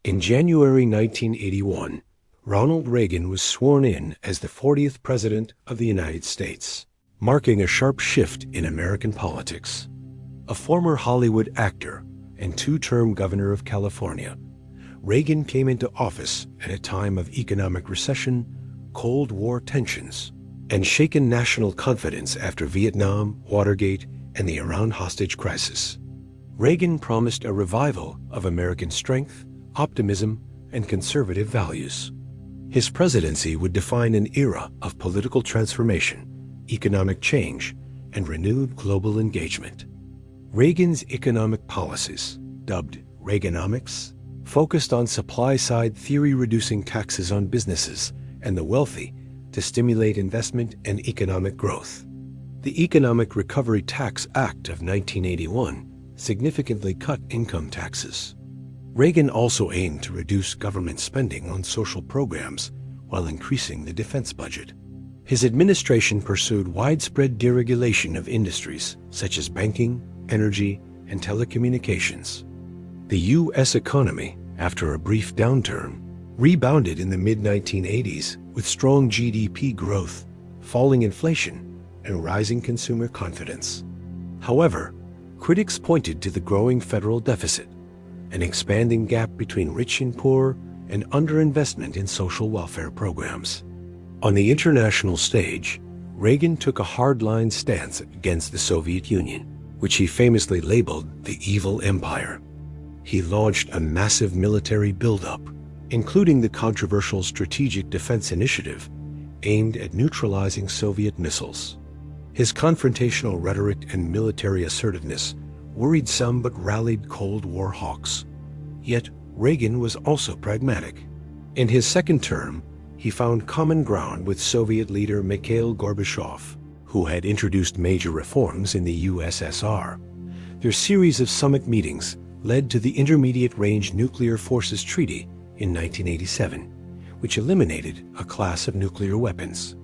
In January 1981, Ronald Reagan was sworn in as the 40th President of the United States, marking a sharp shift in American politics. A former Hollywood actor and two-term governor of California, Reagan came into office at a time of economic recession, Cold War tensions, and shaken national confidence after Vietnam, Watergate, and the Iran hostage crisis. Reagan promised a revival of American strength, optimism, and conservative values. His presidency would define an era of political transformation, economic change, and renewed global engagement. Reagan's economic policies, dubbed Reaganomics, focused on supply-side theory, reducing taxes on businesses and the wealthy to stimulate investment and economic growth. The Economic Recovery Tax Act of 1981 significantly cut income taxes. Reagan also aimed to reduce government spending on social programs while increasing the defense budget. His administration pursued widespread deregulation of industries such as banking, energy, and telecommunications. The U.S. economy, after a brief downturn, rebounded in the mid-1980s with strong GDP growth, falling inflation, and rising consumer confidence. However, critics pointed to the growing federal deficit, an expanding gap between rich and poor, and underinvestment in social welfare programs. On the international stage, Reagan took a hardline stance against the Soviet Union, which he famously labeled the evil empire. He launched a massive military buildup, including the controversial Strategic Defense Initiative, aimed at neutralizing Soviet missiles. His confrontational rhetoric and military assertiveness worried some but rallied Cold War hawks. Yet Reagan was also pragmatic. In his second term, he found common ground with Soviet leader Mikhail Gorbachev, who had introduced major reforms in the USSR. Their series of summit meetings led to the Intermediate Range Nuclear Forces Treaty in 1987, which eliminated a class of nuclear weapons.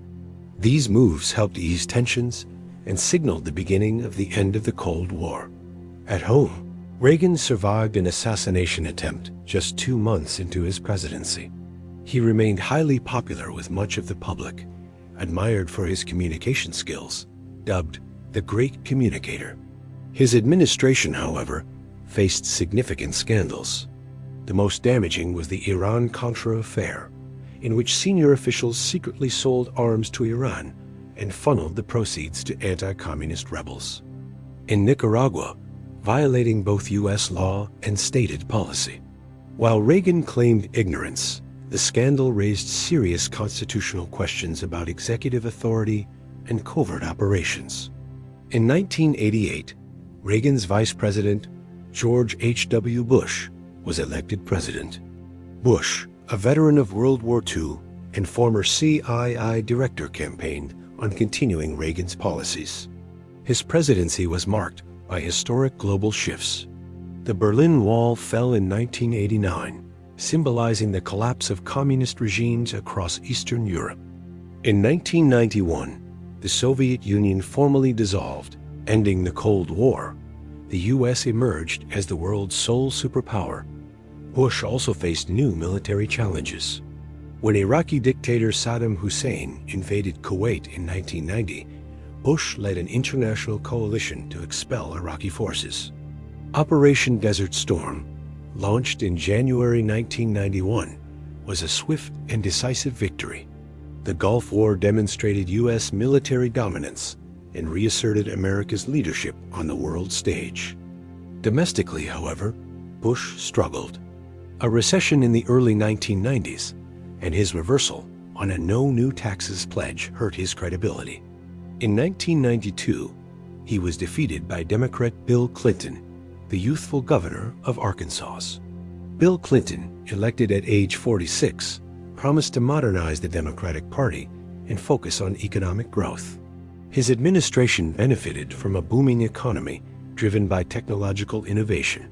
These moves helped ease tensions and signaled the beginning of the end of the Cold War. At home, Reagan survived an assassination attempt just 2 months into his presidency. He remained highly popular with much of the public, admired for his communication skills, dubbed the Great Communicator. His administration, however, faced significant scandals. The most damaging was the Iran-Contra affair, in which senior officials secretly sold arms to Iran and funneled the proceeds to anti-communist rebels. In Nicaragua, violating both U.S. law and stated policy. While Reagan claimed ignorance, the scandal raised serious constitutional questions about executive authority and covert operations. In 1988, Reagan's vice president, George H.W. Bush, was elected president. Bush, a veteran of World War II and former CII director, campaigned on continuing Reagan's policies. His presidency was marked by historic global shifts. The Berlin Wall fell in 1989, symbolizing the collapse of communist regimes across Eastern Europe. In 1991, the Soviet Union formally dissolved, ending the Cold War. The U.S. emerged as the world's sole superpower. Bush also faced new military challenges. When Iraqi dictator Saddam Hussein invaded Kuwait in 1990, Bush led an international coalition to expel Iraqi forces. Operation Desert Storm, launched in January 1991, was a swift and decisive victory. The Gulf War demonstrated U.S. military dominance and reasserted America's leadership on the world stage. Domestically, however, Bush struggled. A recession in the early 1990s and his reversal on a no new taxes pledge hurt his credibility. In 1992, he was defeated by Democrat Bill Clinton, the youthful governor of Arkansas. Bill Clinton, elected at age 46, promised to modernize the Democratic Party and focus on economic growth. His administration benefited from a booming economy driven by technological innovation,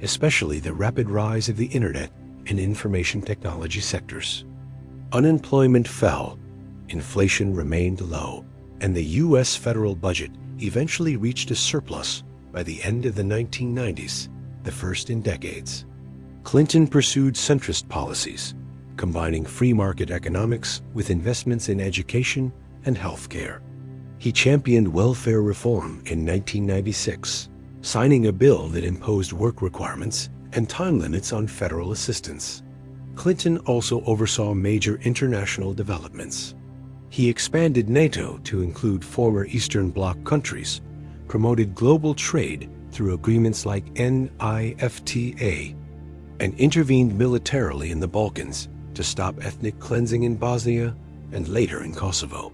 especially the rapid rise of the internet and information technology sectors. Unemployment fell, inflation remained low, and the U.S. federal budget eventually reached a surplus by the end of the 1990s, the first in decades. Clinton pursued centrist policies, combining free market economics with investments in education and health care. He championed welfare reform in 1996, signing a bill that imposed work requirements and time limits on federal assistance. Clinton also oversaw major international developments. He expanded NATO to include former Eastern Bloc countries, promoted global trade through agreements like NIFTA, and intervened militarily in the Balkans to stop ethnic cleansing in Bosnia and later in Kosovo.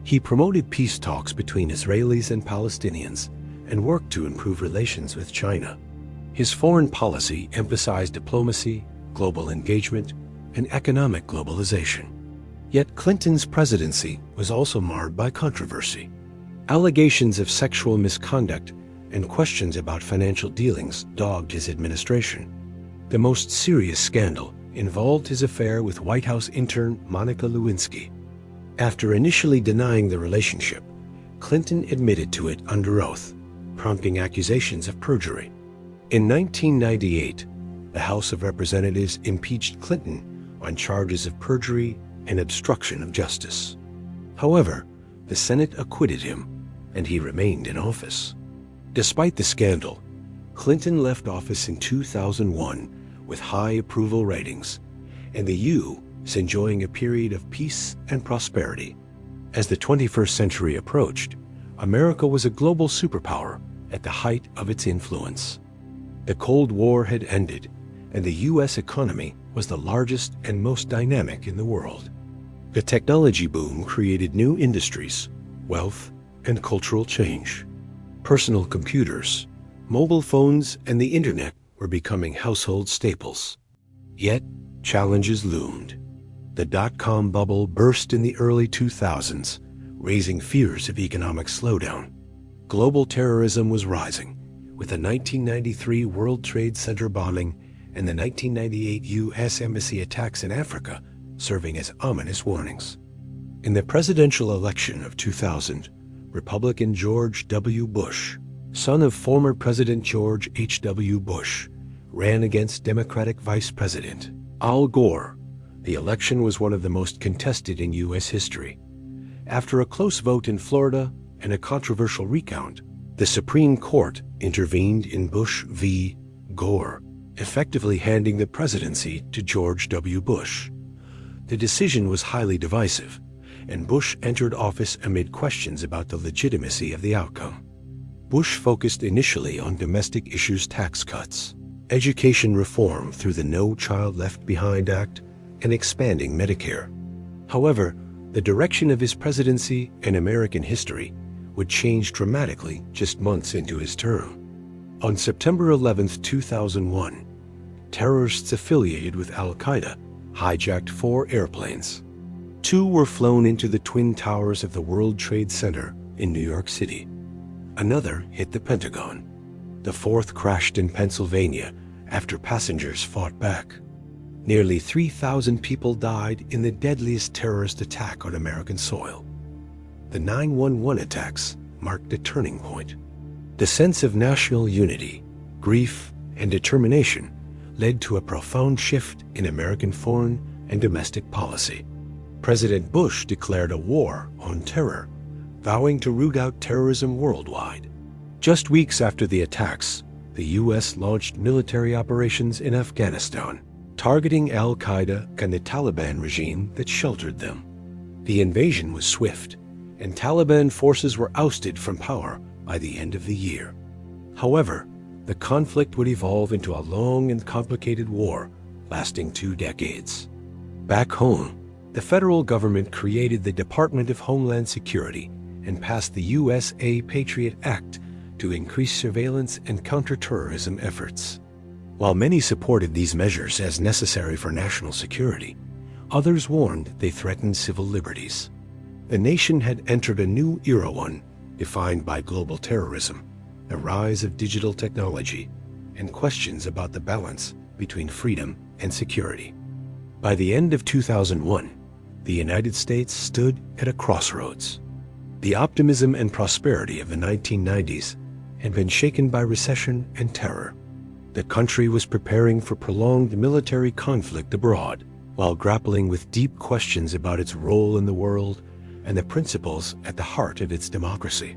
He promoted peace talks between Israelis and Palestinians and worked to improve relations with China. His foreign policy emphasized diplomacy, global engagement, and economic globalization. Yet Clinton's presidency was also marred by controversy. Allegations of sexual misconduct and questions about financial dealings dogged his administration. The most serious scandal involved his affair with White House intern Monica Lewinsky. After initially denying the relationship, Clinton admitted to it under oath, prompting accusations of perjury. In 1998, the House of Representatives impeached Clinton on charges of perjury and obstruction of justice. However, the Senate acquitted him, and he remained in office. Despite the scandal, Clinton left office in 2001 with high approval ratings, and the U.S. enjoying a period of peace and prosperity. As the 21st century approached, America was a global superpower at the height of its influence. The Cold War had ended, and the U.S. economy was the largest and most dynamic in the world. The technology boom created new industries, wealth, and cultural change. Personal computers, mobile phones, and the internet were becoming household staples. Yet, challenges loomed. The dot-com bubble burst in the early 2000s, raising fears of economic slowdown. Global terrorism was rising, with the 1993 World Trade Center bombing and the 1998 U.S. Embassy attacks in Africa serving as ominous warnings. In the presidential election of 2000, Republican George W. Bush, son of former President George H.W. Bush, ran against Democratic Vice President Al Gore. The election was one of the most contested in U.S. history. After a close vote in Florida and a controversial recount, the Supreme Court intervened in Bush v. Gore, effectively handing the presidency to George W. Bush. The decision was highly divisive, and Bush entered office amid questions about the legitimacy of the outcome. Bush focused initially on domestic issues tax cuts, education reform through the No Child Left Behind Act, and expanding Medicare. However, the direction of his presidency and American history would change dramatically just months into his term. On September 11, 2001, terrorists affiliated with Al-Qaeda hijacked 4 airplanes. 2 were flown into the Twin Towers of the World Trade Center in New York City. Another hit the Pentagon. The 4th crashed in Pennsylvania after passengers fought back. Nearly 3,000 people died in the deadliest terrorist attack on American soil. The 9/11 attacks marked a turning point. The sense of national unity, grief, and determination led to a profound shift in American foreign and domestic policy. President Bush declared a war on terror, vowing to root out terrorism worldwide. Just weeks after the attacks, the U.S. launched military operations in Afghanistan, targeting Al-Qaeda and the Taliban regime that sheltered them. The invasion was swift, and Taliban forces were ousted from power by the end of the year. However, the conflict would evolve into a long and complicated war lasting 2 decades. Back home, the federal government created the Department of Homeland Security and passed the USA Patriot Act to increase surveillance and counterterrorism efforts. While many supported these measures as necessary for national security, others warned they threatened civil liberties. The nation had entered a new era, one defined by global terrorism, the rise of digital technology, and questions about the balance between freedom and security. By the end of 2001, the United States stood at a crossroads. The optimism and prosperity of the 1990s had been shaken by recession and terror. the country was preparing for prolonged military conflict abroad, while grappling with deep questions about its role in the world and the principles at the heart of its democracy.